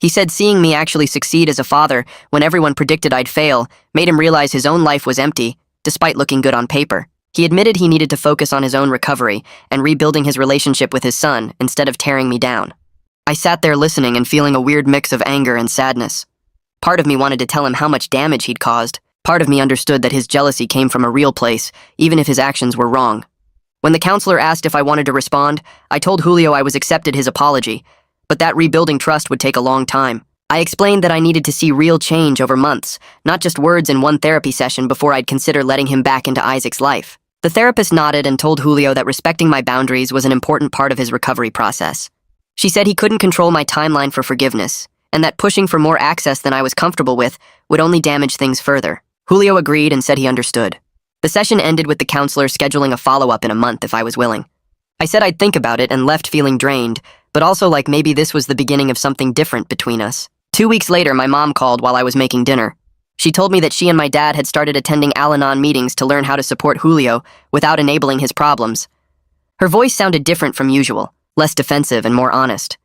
He said seeing me actually succeed as a father when everyone predicted I'd fail made him realize his own life was empty despite looking good on paper. He admitted he needed to focus on his own recovery and rebuilding his relationship with his son instead of tearing me down. I sat there listening and feeling a weird mix of anger and sadness. Part of me wanted to tell him how much damage he'd caused. Part of me understood that his jealousy came from a real place, even if his actions were wrong. When the counselor asked if I wanted to respond, I told Julio I was accepted his apology, but that rebuilding trust would take a long time. I explained that I needed to see real change over months, not just words in one therapy session before I'd consider letting him back into Isaac's life. The therapist nodded and told Julio that respecting my boundaries was an important part of his recovery process. She said he couldn't control my timeline for forgiveness, and that pushing for more access than I was comfortable with would only damage things further. Julio agreed and said he understood. The session ended with the counselor scheduling a follow-up in a month if I was willing. I said I'd think about it and left feeling drained, but also like maybe this was the beginning of something different between us. 2 weeks later, my mom called while I was making dinner. She told me that she and my dad had started attending Al-Anon meetings to learn how to support Julio without enabling his problems. Her voice sounded different from usual, less defensive and more honest.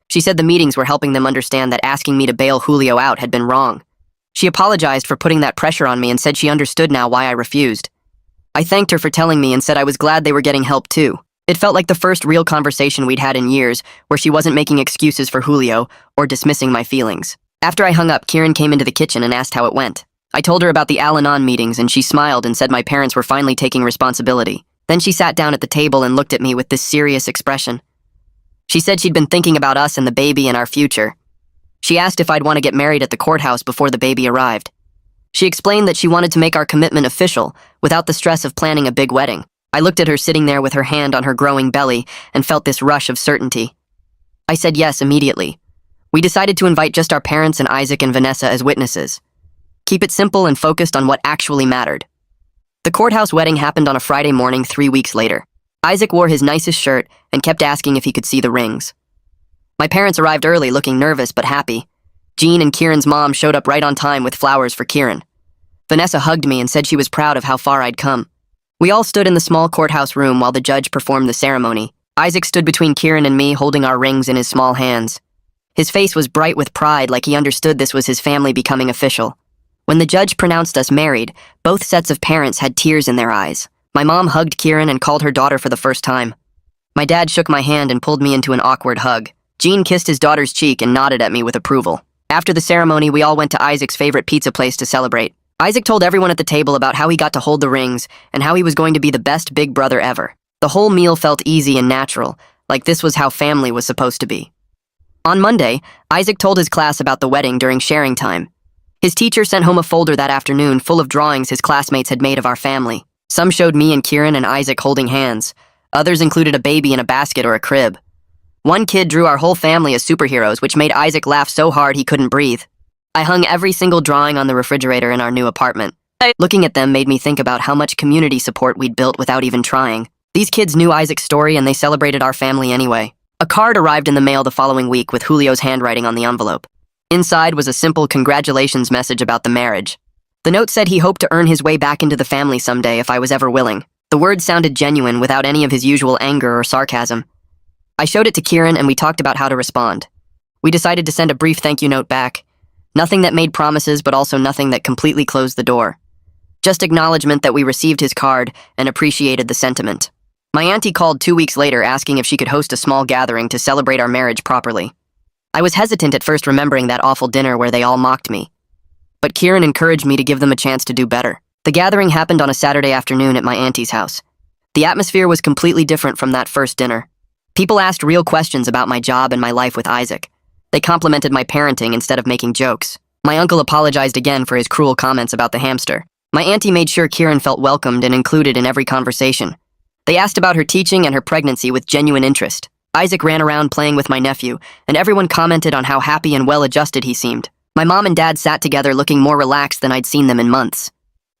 She said the meetings were helping them understand that asking me to bail Julio out had been wrong. She apologized for putting that pressure on me and said she understood now why I refused. I thanked her for telling me and said I was glad they were getting help too. It felt like the first real conversation we'd had in years, where she wasn't making excuses for Julio or dismissing my feelings. After I hung up, Kieran came into the kitchen and asked how it went. I told her about the Al-Anon meetings and she smiled and said my parents were finally taking responsibility. Then she sat down at the table and looked at me with this serious expression. She said she'd been thinking about us and the baby and our future. She asked if I'd want to get married at the courthouse before the baby arrived. She explained that she wanted to make our commitment official without the stress of planning a big wedding. I looked at her sitting there with her hand on her growing belly and felt this rush of certainty. I said yes immediately. We decided to invite just our parents and Isaac and Vanessa as witnesses. Keep it simple and focused on what actually mattered. The courthouse wedding happened on a Friday morning 3 weeks later. Isaac wore his nicest shirt and kept asking if he could see the rings. My parents arrived early, looking nervous but happy. Jean and Kieran's mom showed up right on time with flowers for Kieran. Vanessa hugged me and said she was proud of how far I'd come. We all stood in the small courthouse room while the judge performed the ceremony. Isaac stood between Kieran and me, holding our rings in his small hands. His face was bright with pride, like he understood this was his family becoming official. When the judge pronounced us married, both sets of parents had tears in their eyes. My mom hugged Kieran and called her daughter for the first time. My dad shook my hand and pulled me into an awkward hug. Jean kissed his daughter's cheek and nodded at me with approval. After the ceremony, we all went to Isaac's favorite pizza place to celebrate. Isaac told everyone at the table about how he got to hold the rings and how he was going to be the best big brother ever. The whole meal felt easy and natural, like this was how family was supposed to be. On Monday, Isaac told his class about the wedding during sharing time. His teacher sent home a folder that afternoon full of drawings his classmates had made of our family. Some showed me and Kieran and Isaac holding hands. Others included a baby in a basket or a crib. One kid drew our whole family as superheroes, which made Isaac laugh so hard he couldn't breathe. I hung every single drawing on the refrigerator in our new apartment. Looking at them made me think about how much community support we'd built without even trying. These kids knew Isaac's story and they celebrated our family anyway. A card arrived in the mail the following week with Julio's handwriting on the envelope. Inside was a simple congratulations message about the marriage. The note said he hoped to earn his way back into the family someday if I was ever willing. The words sounded genuine without any of his usual anger or sarcasm. I showed it to Kieran and we talked about how to respond. We decided to send a brief thank you note back. Nothing that made promises, but also nothing that completely closed the door. Just acknowledgement that we received his card and appreciated the sentiment. My auntie called 2 weeks later asking if she could host a small gathering to celebrate our marriage properly. I was hesitant at first, remembering that awful dinner where they all mocked me. But Kieran encouraged me to give them a chance to do better. The gathering happened on a Saturday afternoon at my auntie's house. The atmosphere was completely different from that first dinner. People asked real questions about my job and my life with Isaac. They complimented my parenting instead of making jokes. My uncle apologized again for his cruel comments about the hamster. My auntie made sure Kieran felt welcomed and included in every conversation. They asked about her teaching and her pregnancy with genuine interest. Isaac ran around playing with my nephew, and everyone commented on how happy and well-adjusted he seemed. My mom and dad sat together looking more relaxed than I'd seen them in months.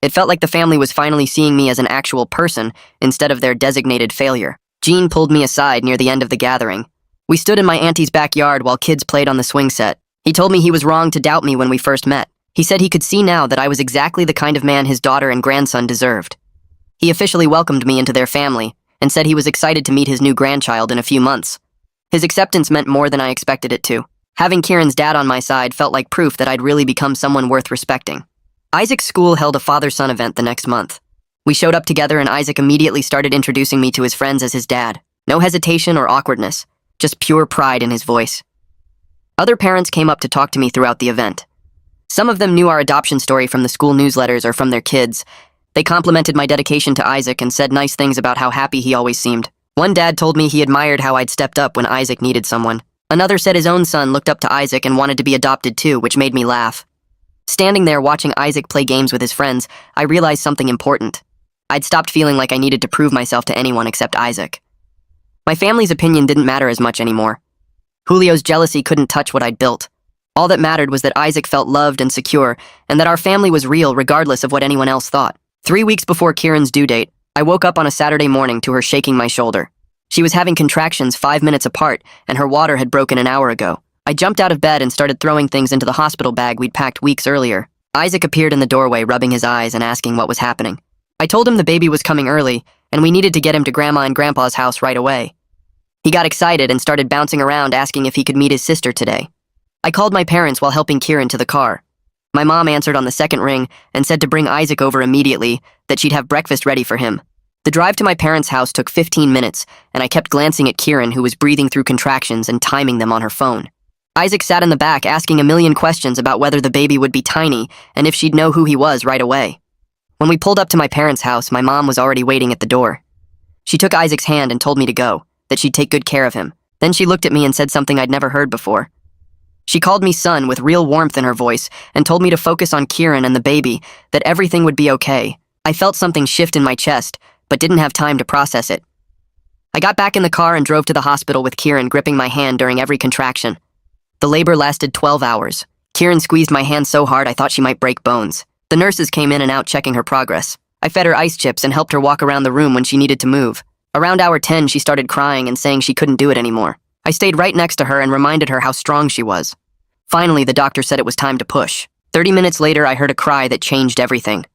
It felt like the family was finally seeing me as an actual person instead of their designated failure. Jean pulled me aside near the end of the gathering. We stood in my auntie's backyard while kids played on the swing set. He told me he was wrong to doubt me when we first met. He said he could see now that I was exactly the kind of man his daughter and grandson deserved. He officially welcomed me into their family and said he was excited to meet his new grandchild in a few months. His acceptance meant more than I expected it to. Having Kieran's dad on my side felt like proof that I'd really become someone worth respecting. Isaac's school held a father-son event the next month. We showed up together and Isaac immediately started introducing me to his friends as his dad. No hesitation or awkwardness, just pure pride in his voice. Other parents came up to talk to me throughout the event. Some of them knew our adoption story from the school newsletters or from their kids. They complimented my dedication to Isaac and said nice things about how happy he always seemed. One dad told me he admired how I'd stepped up when Isaac needed someone. Another said his own son looked up to Isaac and wanted to be adopted too, which made me laugh. Standing there watching Isaac play games with his friends, I realized something important. I'd stopped feeling like I needed to prove myself to anyone except Isaac. My family's opinion didn't matter as much anymore. Julio's jealousy couldn't touch what I'd built. All that mattered was that Isaac felt loved and secure, and that our family was real regardless of what anyone else thought. 3 weeks before Kieran's due date, I woke up on a Saturday morning to her shaking my shoulder. She was having contractions 5 minutes apart, and her water had broken an hour ago. I jumped out of bed and started throwing things into the hospital bag we'd packed weeks earlier. Isaac appeared in the doorway, rubbing his eyes and asking what was happening. I told him the baby was coming early, and we needed to get him to Grandma and Grandpa's house right away. He got excited and started bouncing around asking if he could meet his sister today. I called my parents while helping Kieran to the car. My mom answered on the second ring and said to bring Isaac over immediately, that she'd have breakfast ready for him. The drive to my parents' house took 15 minutes, and I kept glancing at Kieran, who was breathing through contractions and timing them on her phone. Isaac sat in the back asking a million questions about whether the baby would be tiny and if she'd know who he was right away. When we pulled up to my parents' house, my mom was already waiting at the door. She took Isaac's hand and told me to go, that she'd take good care of him. Then she looked at me and said something I'd never heard before. She called me son with real warmth in her voice and told me to focus on Kieran and the baby, that everything would be okay. I felt something shift in my chest, but didn't have time to process it. I got back in the car and drove to the hospital with Kieran gripping my hand during every contraction. The labor lasted 12 hours. Kieran squeezed my hand so hard I thought she might break bones. The nurses came in and out checking her progress. I fed her ice chips and helped her walk around the room when she needed to move. Around hour 10, she started crying and saying she couldn't do it anymore. I stayed right next to her and reminded her how strong she was. Finally, the doctor said it was time to push. 30 minutes later, I heard a cry that changed everything.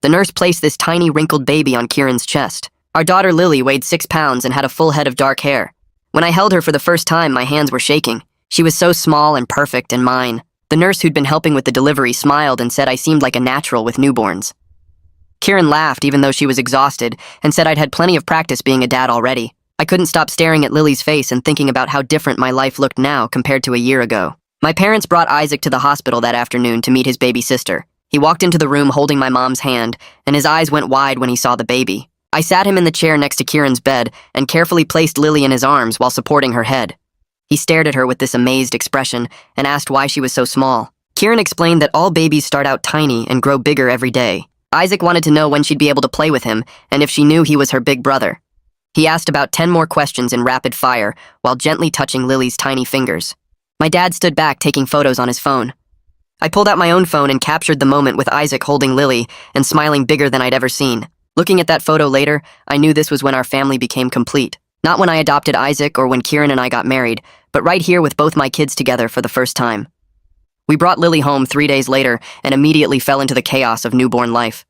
The nurse placed this tiny wrinkled baby on Kieran's chest. Our daughter Lily weighed 6 pounds and had a full head of dark hair. When I held her for the first time, my hands were shaking. She was so small and perfect and mine. The nurse who'd been helping with the delivery smiled and said I seemed like a natural with newborns. Kieran laughed even though she was exhausted and said I'd had plenty of practice being a dad already. I couldn't stop staring at Lily's face and thinking about how different my life looked now compared to a year ago. My parents brought Isaac to the hospital that afternoon to meet his baby sister. He walked into the room holding my mom's hand, and his eyes went wide when he saw the baby. I sat him in the chair next to Kieran's bed and carefully placed Lily in his arms while supporting her head. He stared at her with this amazed expression and asked why she was so small. Kieran explained that all babies start out tiny and grow bigger every day. Isaac wanted to know when she'd be able to play with him and if she knew he was her big brother. He asked about 10 more questions in rapid fire while gently touching Lily's tiny fingers. My dad stood back taking photos on his phone. I pulled out my own phone and captured the moment with Isaac holding Lily and smiling bigger than I'd ever seen. Looking at that photo later, I knew this was when our family became complete. Not when I adopted Isaac or when Kieran and I got married, but right here with both my kids together for the first time. We brought Lily home 3 days later and immediately fell into the chaos of newborn life.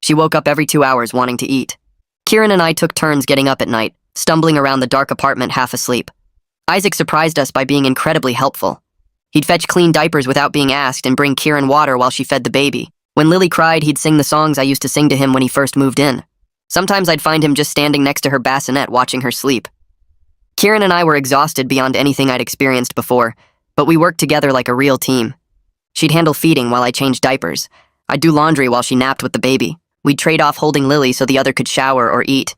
She woke up every 2 hours wanting to eat. Kieran and I took turns getting up at night, stumbling around the dark apartment half asleep. Isaac surprised us by being incredibly helpful. He'd fetch clean diapers without being asked and bring Kieran water while she fed the baby. When Lily cried, he'd sing the songs I used to sing to him when he first moved in. Sometimes I'd find him just standing next to her bassinet watching her sleep. Kieran and I were exhausted beyond anything I'd experienced before, but we worked together like a real team. She'd handle feeding while I changed diapers. I'd do laundry while she napped with the baby. We'd trade off holding Lily so the other could shower or eat.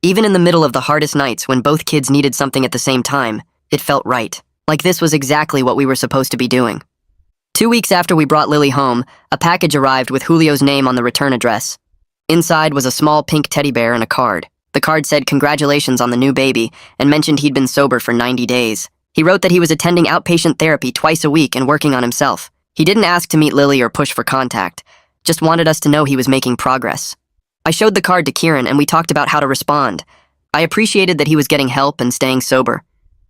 Even in the middle of the hardest nights when both kids needed something at the same time, it felt right. Like this was exactly what we were supposed to be doing. 2 weeks after we brought Lily home, a package arrived with Julio's name on the return address. Inside was a small pink teddy bear and a card. The card said congratulations on the new baby and mentioned he'd been sober for 90 days. He wrote that he was attending outpatient therapy twice a week and working on himself. He didn't ask to meet Lily or push for contact, just wanted us to know he was making progress. I showed the card to Kieran and we talked about how to respond. I appreciated that he was getting help and staying sober,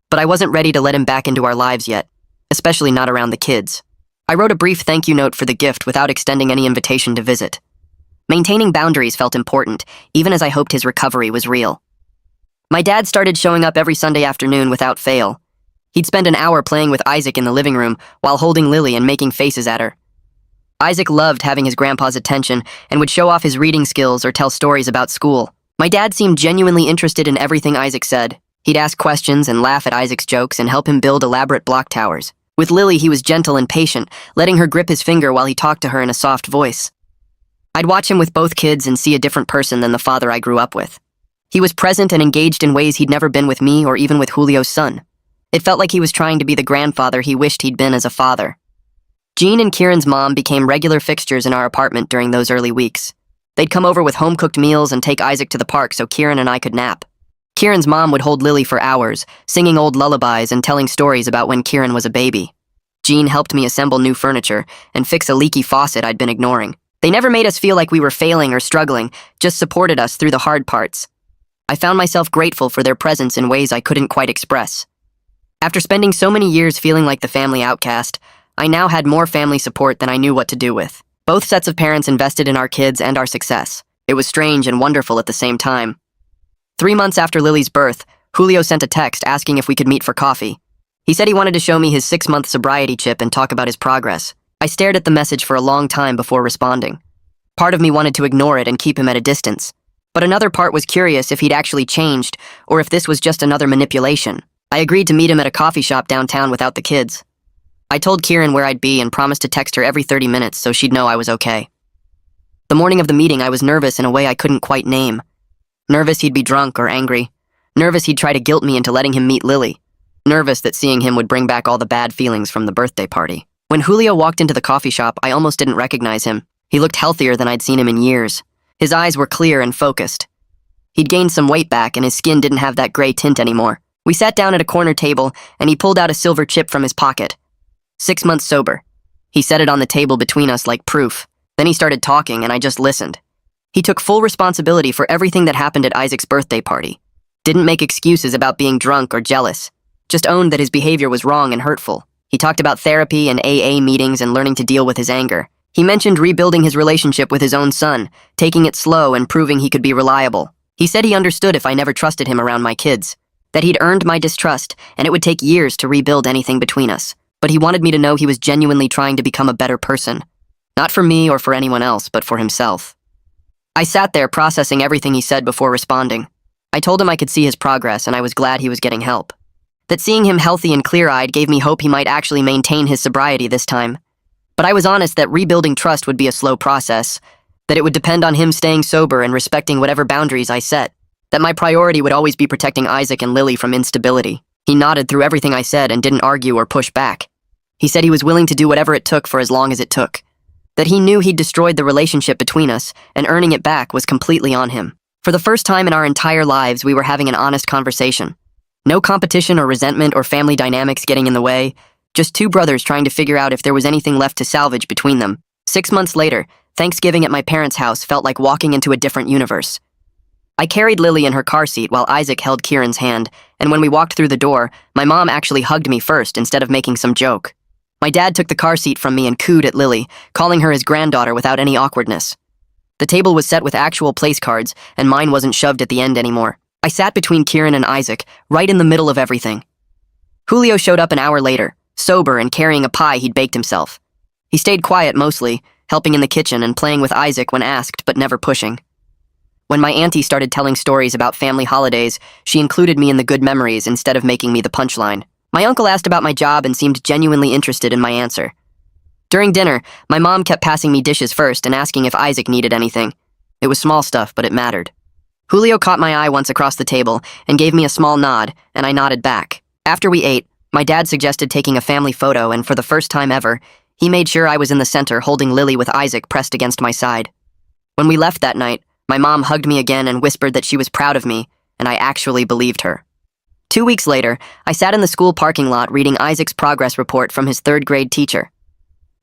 but I wasn't ready to let him back into our lives yet, especially not around the kids. I wrote a brief thank you note for the gift without extending any invitation to visit. Maintaining boundaries felt important, even as I hoped his recovery was real. My dad started showing up every Sunday afternoon without fail. He'd spend an hour playing with Isaac in the living room while holding Lily and making faces at her. Isaac loved having his grandpa's attention and would show off his reading skills or tell stories about school. My dad seemed genuinely interested in everything Isaac said. He'd ask questions and laugh at Isaac's jokes and help him build elaborate block towers. With Lily, he was gentle and patient, letting her grip his finger while he talked to her in a soft voice. I'd watch him with both kids and see a different person than the father I grew up with. He was present and engaged in ways he'd never been with me or even with Julio's son. It felt like he was trying to be the grandfather he wished he'd been as a father. Jean and Kieran's mom became regular fixtures in our apartment during those early weeks. They'd come over with home-cooked meals and take Isaac to the park so Kieran and I could nap. Kieran's mom would hold Lily for hours, singing old lullabies and telling stories about when Kieran was a baby. Jean helped me assemble new furniture and fix a leaky faucet I'd been ignoring. They never made us feel like we were failing or struggling, just supported us through the hard parts. I found myself grateful for their presence in ways I couldn't quite express. After spending so many years feeling like the family outcast, I now had more family support than I knew what to do with. Both sets of parents invested in our kids and our success. It was strange and wonderful at the same time. 3 months after Lily's birth, Julio sent a text asking if we could meet for coffee. He said he wanted to show me his 6-month sobriety chip and talk about his progress. I stared at the message for a long time before responding. Part of me wanted to ignore it and keep him at a distance, but another part was curious if he'd actually changed or if this was just another manipulation. I agreed to meet him at a coffee shop downtown without the kids. I told Kieran where I'd be and promised to text her every 30 minutes so she'd know I was okay. The morning of the meeting, I was nervous in a way I couldn't quite name. Nervous he'd be drunk or angry. Nervous he'd try to guilt me into letting him meet Lily. Nervous that seeing him would bring back all the bad feelings from the birthday party. When Julio walked into the coffee shop, I almost didn't recognize him. He looked healthier than I'd seen him in years. His eyes were clear and focused. He'd gained some weight back and his skin didn't have that gray tint anymore. We sat down at a corner table and he pulled out a silver chip from his pocket. 6 months sober. He set it on the table between us like proof. Then he started talking and I just listened. He took full responsibility for everything that happened at Isaac's birthday party. Didn't make excuses about being drunk or jealous. Just owned that his behavior was wrong and hurtful. He talked about therapy and AA meetings and learning to deal with his anger. He mentioned rebuilding his relationship with his own son, taking it slow and proving he could be reliable. He said he understood if I never trusted him around my kids, that he'd earned my distrust and it would take years to rebuild anything between us. But he wanted me to know he was genuinely trying to become a better person. Not for me or for anyone else, but for himself. I sat there processing everything he said before responding. I told him I could see his progress and I was glad he was getting help. That seeing him healthy and clear-eyed gave me hope he might actually maintain his sobriety this time. But I was honest that rebuilding trust would be a slow process, that it would depend on him staying sober and respecting whatever boundaries I set, that my priority would always be protecting Isaac and Lily from instability. He nodded through everything I said and didn't argue or push back. He said he was willing to do whatever it took for as long as it took. That he knew he'd destroyed the relationship between us, and earning it back was completely on him. For the first time in our entire lives, we were having an honest conversation. No competition or resentment or family dynamics getting in the way, just two brothers trying to figure out if there was anything left to salvage between them. 6 months later, Thanksgiving at my parents' house felt like walking into a different universe. I carried Lily in her car seat while Isaac held Kieran's hand, and when we walked through the door, my mom actually hugged me first instead of making some joke. My dad took the car seat from me and cooed at Lily, calling her his granddaughter without any awkwardness. The table was set with actual place cards, and mine wasn't shoved at the end anymore. I sat between Kieran and Isaac, right in the middle of everything. Julio showed up an hour later, sober and carrying a pie he'd baked himself. He stayed quiet mostly, helping in the kitchen and playing with Isaac when asked, but never pushing. When my auntie started telling stories about family holidays, she included me in the good memories instead of making me the punchline. My uncle asked about my job and seemed genuinely interested in my answer. During dinner, my mom kept passing me dishes first and asking if Isaac needed anything. It was small stuff, but it mattered. Julio caught my eye once across the table and gave me a small nod, and I nodded back. After we ate, my dad suggested taking a family photo, and for the first time ever, he made sure I was in the center holding Lily with Isaac pressed against my side. When we left that night, my mom hugged me again and whispered that she was proud of me, and I actually believed her. 2 weeks later, I sat in the school parking lot reading Isaac's progress report from his 3rd grade teacher.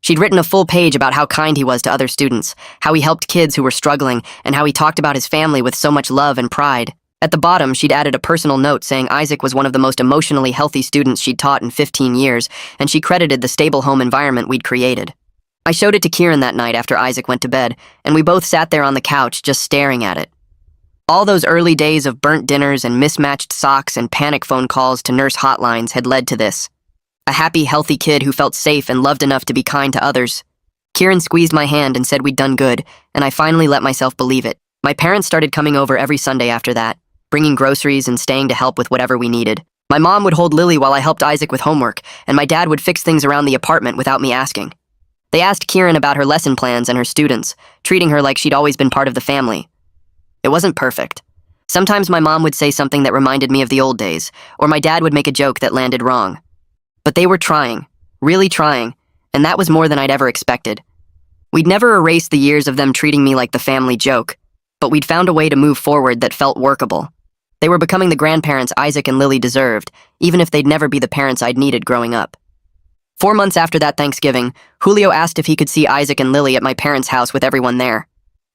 She'd written a full page about how kind he was to other students, how he helped kids who were struggling, and how he talked about his family with so much love and pride. At the bottom, she'd added a personal note saying Isaac was one of the most emotionally healthy students she'd taught in 15 years, and she credited the stable home environment we'd created. I showed it to Kieran that night after Isaac went to bed, and we both sat there on the couch just staring at it. All those early days of burnt dinners and mismatched socks and panic phone calls to nurse hotlines had led to this. A happy, healthy kid who felt safe and loved enough to be kind to others. Kieran squeezed my hand and said we'd done good, and I finally let myself believe it. My parents started coming over every Sunday after that, bringing groceries and staying to help with whatever we needed. My mom would hold Lily while I helped Isaac with homework, and my dad would fix things around the apartment without me asking. They asked Kieran about her lesson plans and her students, treating her like she'd always been part of the family. It wasn't perfect. Sometimes my mom would say something that reminded me of the old days, or my dad would make a joke that landed wrong. But they were trying, really trying, and that was more than I'd ever expected. We'd never erased the years of them treating me like the family joke, but we'd found a way to move forward that felt workable. They were becoming the grandparents Isaac and Lily deserved, even if they'd never be the parents I'd needed growing up. 4 months after that Thanksgiving, Julio asked if he could see Isaac and Lily at my parents' house with everyone there.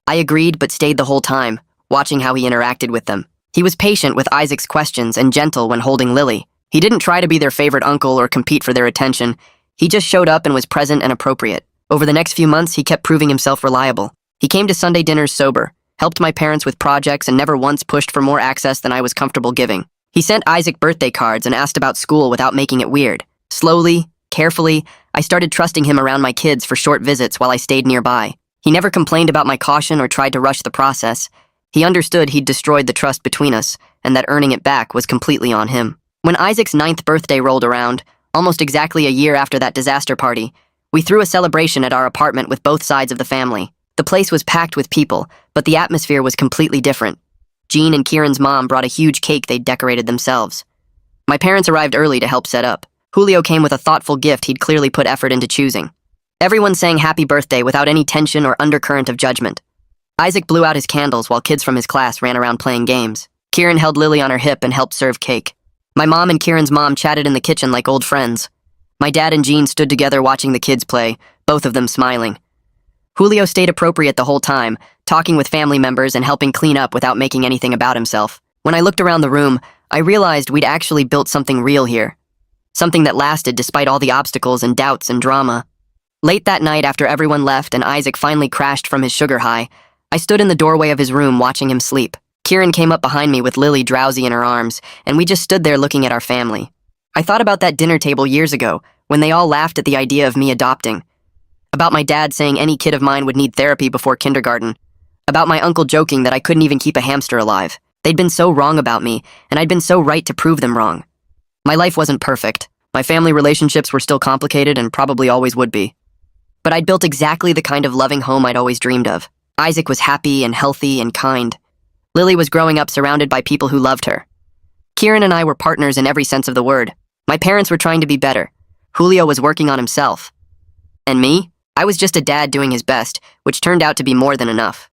I agreed but stayed the whole time, watching how he interacted with them. He was patient with Isaac's questions and gentle when holding Lily. He didn't try to be their favorite uncle or compete for their attention. He just showed up and was present and appropriate. Over the next few months, he kept proving himself reliable. He came to Sunday dinners sober, helped my parents with projects, and never once pushed for more access than I was comfortable giving. He sent Isaac birthday cards and asked about school without making it weird. Slowly, carefully, I started trusting him around my kids for short visits while I stayed nearby. He never complained about my caution or tried to rush the process. He understood he'd destroyed the trust between us, and that earning it back was completely on him. When Isaac's 9th birthday rolled around, almost exactly a year after that disaster party, we threw a celebration at our apartment with both sides of the family. The place was packed with people, but the atmosphere was completely different. Jean and Kieran's mom brought a huge cake they'd decorated themselves. My parents arrived early to help set up. Julio came with a thoughtful gift he'd clearly put effort into choosing. Everyone sang happy birthday without any tension or undercurrent of judgment. Isaac blew out his candles while kids from his class ran around playing games. Kieran held Lily on her hip and helped serve cake. My mom and Kieran's mom chatted in the kitchen like old friends. My dad and Jean stood together watching the kids play, both of them smiling. Julio stayed appropriate the whole time, talking with family members and helping clean up without making anything about himself. When I looked around the room, I realized we'd actually built something real here. Something that lasted despite all the obstacles and doubts and drama. Late that night, after everyone left and Isaac finally crashed from his sugar high, I stood in the doorway of his room watching him sleep. Kieran came up behind me with Lily drowsy in her arms, and we just stood there looking at our family. I thought about that dinner table years ago, when they all laughed at the idea of me adopting. About my dad saying any kid of mine would need therapy before kindergarten. About my uncle joking that I couldn't even keep a hamster alive. They'd been so wrong about me, and I'd been so right to prove them wrong. My life wasn't perfect. My family relationships were still complicated and probably always would be. But I'd built exactly the kind of loving home I'd always dreamed of. Isaac was happy and healthy and kind. Lily was growing up surrounded by people who loved her. Kieran and I were partners in every sense of the word. My parents were trying to be better. Julio was working on himself. And me? I was just a dad doing his best, which turned out to be more than enough.